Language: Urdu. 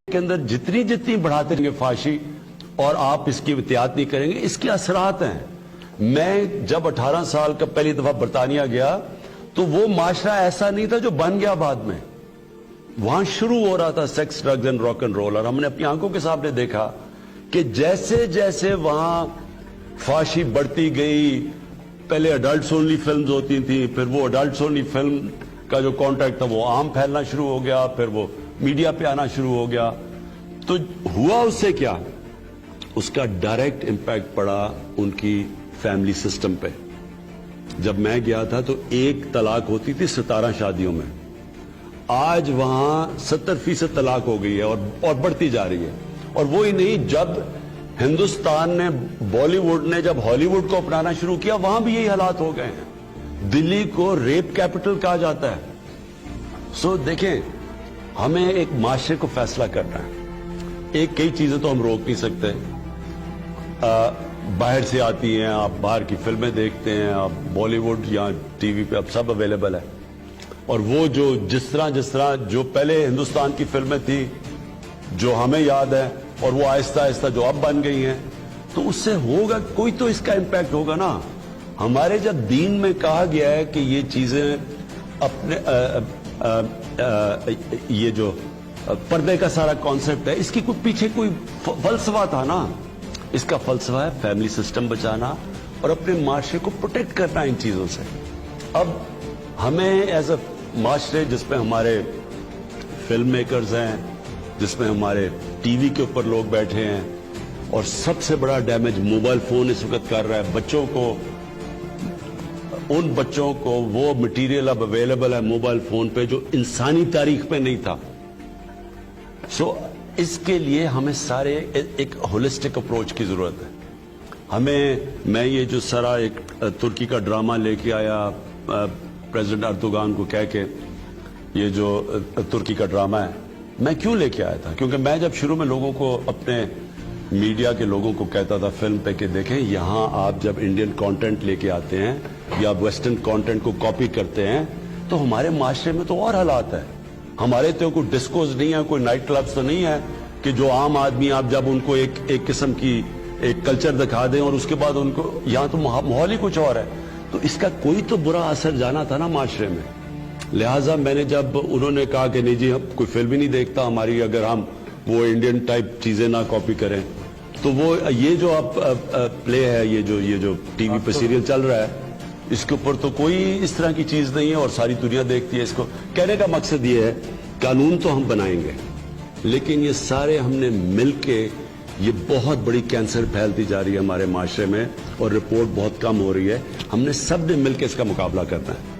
کے اندر جتنی جتنی بڑھاتے رہیں گے فحاشی اور آپ اس کی احتیاط نہیں کریں گے، اس کے اثرات ہیں۔ میں جب 18 سال کا پہلی دفعہ برطانیہ گیا تو وہ معاشرہ ایسا نہیں تھا جو بن گیا بعد میں۔ وہاں شروع ہو رہا تھا sex, drugs and rock and roll, اور ہم نے اپنی آنکھوں کے سامنے دیکھا کہ جیسے جیسے وہاں فحاشی بڑھتی گئی، پہلے اڈلٹس اونلی فلمز ہوتی تھیں، پھر وہ اڈلٹس اونلی فلم کا جو کانٹیکٹ تھا وہ عام پھیلنا شروع ہو گیا، پھر وہ میڈیا پہ آنا شروع ہو گیا۔ تو ہوا اس سے کیا؟ اس کا ڈائریکٹ امپیکٹ پڑا ان کی فیملی سسٹم پہ۔ جب میں گیا تھا تو 1 طلاق ہوتی تھی 17 شادیوں میں، آج وہاں 70% طلاق ہو گئی ہے اور بڑھتی جا رہی ہے۔ اور وہی نہیں، جب ہندوستان نے، بالی ووڈ نے جب ہالی ووڈ کو اپنانا شروع کیا، وہاں بھی یہی حالات ہو گئے ہیں۔ دلی کو ریپ کیپٹل کہا جاتا ہے۔ سو دیکھیں، ہمیں ایک معاشرے کو فیصلہ کرنا ہے۔ کئی چیزیں تو ہم روک نہیں سکتے، باہر سے آتی ہیں، آپ باہر کی فلمیں دیکھتے ہیں، آپ بالی ووڈ یا ٹی وی پہ اب سب اویلیبل ہے، اور وہ جس طرح جو پہلے ہندوستان کی فلمیں تھی جو ہمیں یاد ہے، اور وہ آہستہ آہستہ جو اب بن گئی ہیں، تو اس سے ہوگا، کوئی تو اس کا امپیکٹ ہوگا نا۔ ہمارے جب دین میں کہا گیا ہے کہ یہ چیزیں اپنے یہ جو پردے کا سارا کانسیپٹ ہے، اس کی پیچھے کوئی فلسفہ تھا نا۔ اس کا فلسفہ ہے فیملی سسٹم بچانا اور اپنے معاشرے کو پروٹیکٹ کرنا ان چیزوں سے۔ اب ہمیں ایز اے معاشرے جس میں ہمارے فلم میکرز ہیں، جس میں ہمارے ٹی وی کے اوپر لوگ بیٹھے ہیں، اور سب سے بڑا ڈیمیج موبائل فون اس وقت کر رہا ہے بچوں کو، ان بچوں کو وہ مٹیریل اب اویلیبل ہے موبائل فون پہ جو انسانی تاریخ پہ نہیں تھا۔ سو اس کے لیے ہمیں سارے ایک ہولسٹک اپروچ کی ضرورت ہے۔ میں یہ جو سارا ایک ترکی کا ڈرامہ لے کے آیا پریزیڈنٹ اردوغان کو کہہ کے، یہ جو ترکی کا ڈرامہ ہے، میں کیوں لے کے آیا تھا؟ کیونکہ میں جب شروع میں لوگوں کو، اپنے میڈیا کے لوگوں کو کہتا تھا فلم پہ کہ دیکھیں یہاں آپ جب انڈین کانٹینٹ لے کے آتے ہیں یا ویسٹرن کانٹینٹ کو کاپی کرتے ہیں تو ہمارے معاشرے میں تو اور حالات ہے۔ ہمارے تو کوئی ڈسکوز نہیں ہے، کوئی نائٹ کلبز تو نہیں ہے کہ جو عام آدمی آپ جب ان کو ایک قسم کی ایک کلچر دکھا دیں اور اس کے بعد ان کو، یہاں تو ماحول ہی کچھ اور ہے۔ تو اس کا کوئی تو برا اثر جانا تھا نا معاشرے میں۔ لہٰذا میں نے جب انہوں نے کہا کہ نہیں جی ہم کوئی فلم ہی نہیں دیکھتا ہماری اگر ہم وہ انڈین ٹائپ چیزیں نہ کاپی کریں، تو وہ یہ جو آپ پلے ہے، یہ جو ٹی وی پہ سیریل چل رہا ہے، اس کے اوپر تو کوئی اس طرح کی چیز نہیں ہے اور ساری دنیا دیکھتی ہے اس کو۔ کہنے کا مقصد یہ ہے، قانون تو ہم بنائیں گے، لیکن یہ سارے ہم نے مل کے، یہ بہت بڑی کینسر پھیلتی جا رہی ہے ہمارے معاشرے میں اور رپورٹ بہت کم ہو رہی ہے، ہم نے سب نے مل کے اس کا مقابلہ کرنا ہے۔